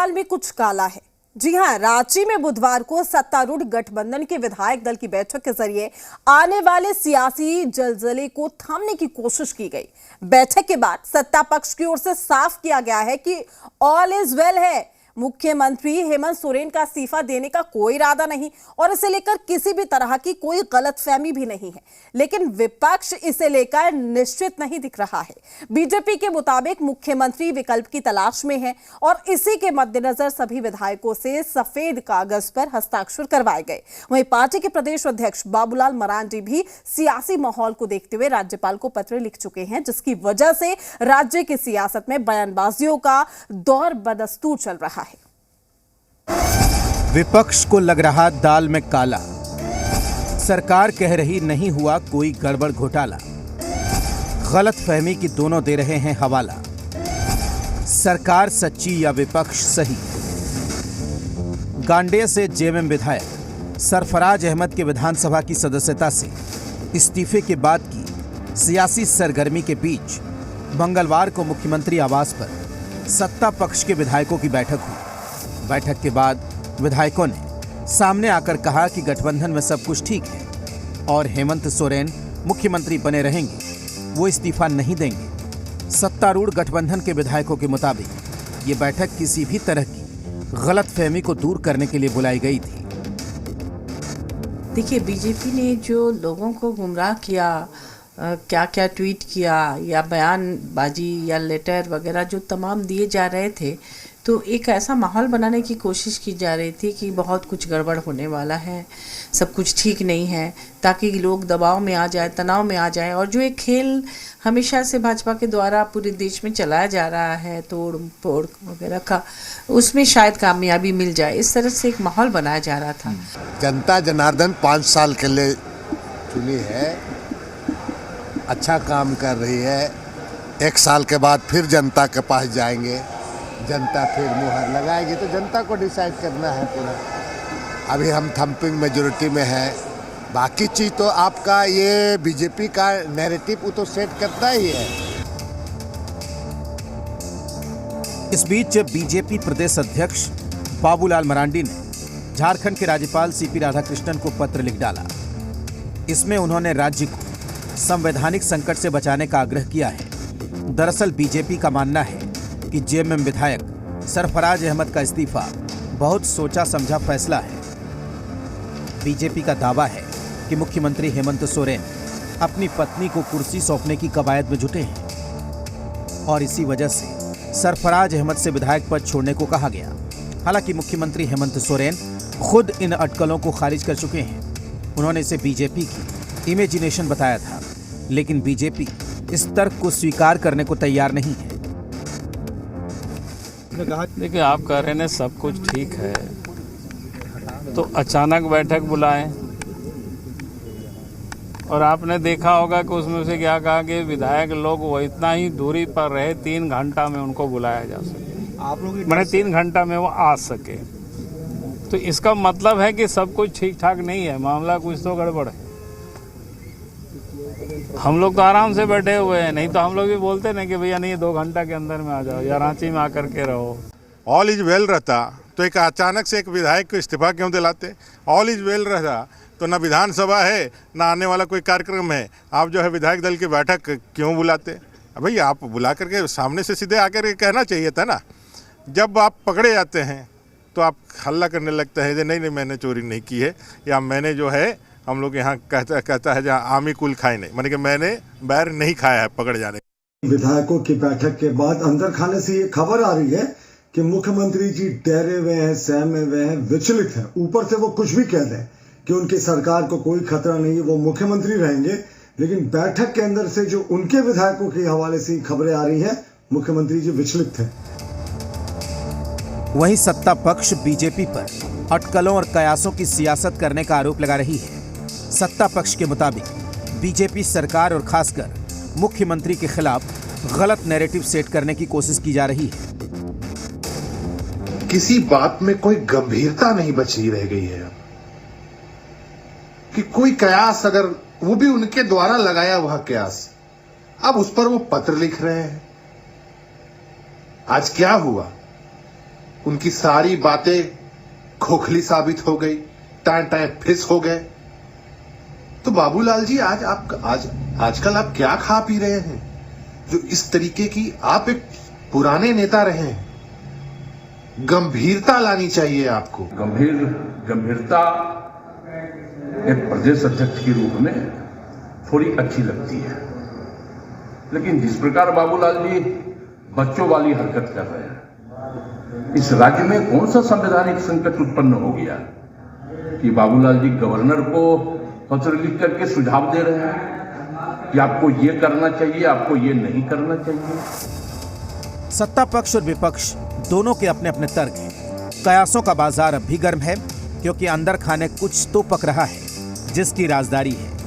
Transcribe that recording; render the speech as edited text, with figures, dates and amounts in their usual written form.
दाल में कुछ काला है। जी हां, रांची में बुधवार को सत्तारूढ़ गठबंधन के विधायक दल की बैठक के जरिए आने वाले सियासी जलजले को थामने की कोशिश की गई। बैठक के बाद सत्ता पक्ष की ओर से साफ किया गया है कि ऑल इज वेल है। मुख्यमंत्री हेमंत सोरेन का इस्तीफा देने का कोई इरादा नहीं और इसे लेकर किसी भी तरह की कोई गलतफहमी भी नहीं है, लेकिन विपक्ष इसे लेकर निश्चित नहीं दिख रहा है। बीजेपी के मुताबिक मुख्यमंत्री विकल्प की तलाश में है और इसी के मद्देनजर सभी विधायकों से सफेद कागज पर हस्ताक्षर करवाए गए। वहीं पार्टी के प्रदेश अध्यक्ष बाबूलाल मरांडी भी सियासी माहौल को देखते हुए राज्यपाल को पत्र लिख चुके हैं, जिसकी वजह से राज्य की सियासत में बयानबाजियों का दौर बदस्तूर चल रहा है। विपक्ष को लग रहा दाल में काला, सरकार कह रही नहीं हुआ कोई गड़बड़ घोटाला, गलत फहमी की दोनों दे रहे हैं हवाला, सरकार सच्ची या विपक्ष सही। गांडेय से जेएमएम विधायक सरफराज अहमद के विधानसभा की सदस्यता से इस्तीफे के बाद की सियासी सरगर्मी के बीच मंगलवार को मुख्यमंत्री आवास पर सत्ता पक्ष के विधायकों की बैठक हुई। बैठक के बाद विधायकों ने सामने आकर कहा कि गठबंधन में सब कुछ ठीक है और हेमंत सोरेन मुख्यमंत्री बने रहेंगे, वो इस्तीफा नहीं देंगे। सत्तारूढ़ गठबंधन के विधायकों के मुताबिक ये बैठक किसी भी तरह की गलतफहमी को दूर करने के लिए बुलाई गई थी। देखिए, बीजेपी ने जो लोगों को गुमराह किया, क्या क्या ट्वीट किया या बयानबाजी या लेटर वगैरह जो तमाम दिए जा रहे थे, तो एक ऐसा माहौल बनाने की कोशिश की जा रही थी कि बहुत कुछ गड़बड़ होने वाला है, सब कुछ ठीक नहीं है, ताकि लोग दबाव में आ जाए, तनाव में आ जाए। और जो एक खेल हमेशा से भाजपा के द्वारा पूरे देश में चलाया जा रहा है, तोड़ फोड़ वगैरह का, उसमें शायद कामयाबी मिल जाए, इस तरह से एक माहौल बनाया जा रहा था। जनता जनार्दन 5 साल के लिए चुनी है, अच्छा काम कर रही है। 1 साल के बाद फिर जनता के पास जाएंगे, जनता फिर मुहर लगाएगी, तो जनता को डिसाइड करना है पूरा। अभी हम थम्पिंग मेजॉरिटी में है, बाकी चीज़ तो आपका ये बीजेपी का नैरेटिव वो तो सेट करता ही है। इस बीच बीजेपी प्रदेश अध्यक्ष बाबूलाल मरांडी ने झारखंड के राज्यपाल सीपी राधाकृष्णन को पत्र लिख डाला। इसमें उन्होंने राज्य को संवैधानिक संकट से बचाने का आग्रह किया है। दरअसल बीजेपी का मानना है कि जेएमएम विधायक सरफराज अहमद का इस्तीफा बहुत सोचा समझा फैसला है। बीजेपी का दावा है कि मुख्यमंत्री हेमंत सोरेन अपनी पत्नी को कुर्सी सौंपने की कवायद में जुटे हैं और इसी वजह से सरफराज अहमद से विधायक पद छोड़ने को कहा गया। हालांकि मुख्यमंत्री हेमंत सोरेन खुद इन अटकलों को खारिज कर चुके हैं। उन्होंने इसे बीजेपी की इमेजिनेशन बताया था, लेकिन बीजेपी इस तर्क को स्वीकार करने को तैयार नहीं है। देखिए, आप कह रहे हैं सब कुछ ठीक है, तो अचानक बैठक बुलाएं और आपने देखा होगा कि उसमें से क्या कहा कि विधायक लोग वो इतना ही दूरी पर रहे, 3 घंटा में उनको बुलाया जा सके, आप लोग मैंने 3 घंटा में वो आ सके, तो इसका मतलब है कि सब कुछ ठीक ठाक नहीं है, मामला कुछ तो गड़बड़ है। हम लोग तो आराम से बैठे हुए हैं, नहीं तो हम लोग भी बोलते ना कि भैया नहीं 2 घंटा के अंदर में आ जाओ या रांची में आकर के रहो। ऑल इज वेल रहता तो एक अचानक से एक विधायक को इस्तीफा क्यों दिलाते? ऑल इज वेल रहता तो ना विधानसभा है ना आने वाला कोई कार्यक्रम है, आप जो है विधायक दल की बैठक क्यों बुलाते? भैया आप बुला करके सामने से सीधे आकर के कहना चाहिए था ना। जब आप पकड़े जाते हैं तो आप हल्ला करने लगते हैं कि नहीं मैंने चोरी नहीं की है, या मैंने जो है, हम लोग यहाँ कहता है जहाँ आमी कुल खाए नहीं, माने कि मैंने बैर नहीं खाया है पकड़ जाने। विधायकों की बैठक के बाद अंदर खाने से ये खबर आ रही है कि मुख्यमंत्री जी डरे हुए हैं, सहमे हुए हैं, विचलित हैं। ऊपर से वो कुछ भी कह दें कि उनकी सरकार को कोई खतरा नहीं है, वो मुख्यमंत्री रहेंगे, लेकिन बैठक के अंदर से जो उनके विधायकों के हवाले से खबरें आ रही हैं, मुख्यमंत्री जी विचलित थे। वहीं सत्ता पक्ष बीजेपी पर अटकलों और कयासों की सियासत करने का आरोप लगा रही है। सत्ता पक्ष के मुताबिक बीजेपी सरकार और खासकर मुख्यमंत्री के खिलाफ गलत नैरेटिव सेट करने की कोशिश की जा रही है। किसी बात में कोई गंभीरता नहीं बची रह गई है कि कोई कयास, अगर वो भी उनके द्वारा लगाया हुआ कयास, अब उस पर वो पत्र लिख रहे हैं। आज क्या हुआ? उनकी सारी बातें खोखली साबित हो गई, टाइम फिस हो गए। तो बाबूलाल जी आजकल आप क्या खा पी रहे हैं जो इस तरीके की? आप एक पुराने नेता रहे हैं, गंभीरता लानी चाहिए आपको। गंभीरता एक प्रदेश अध्यक्ष के रूप में थोड़ी अच्छी लगती है, लेकिन जिस प्रकार बाबूलाल जी बच्चों वाली हरकत कर रहे हैं, इस राज्य में कौन सा संवैधानिक संकट उत्पन्न हो गया कि बाबूलाल जी गवर्नर को पत्र लिख करके सुझाव दे रहे हैं कि आपको ये करना चाहिए, आपको ये नहीं करना चाहिए। सत्ता पक्ष और विपक्ष दोनों के अपने अपने तर्क हैं। कयासों का बाजार अब भी गर्म है, क्योंकि अंदर खाने कुछ तो पक रहा है जिसकी राजदारी है।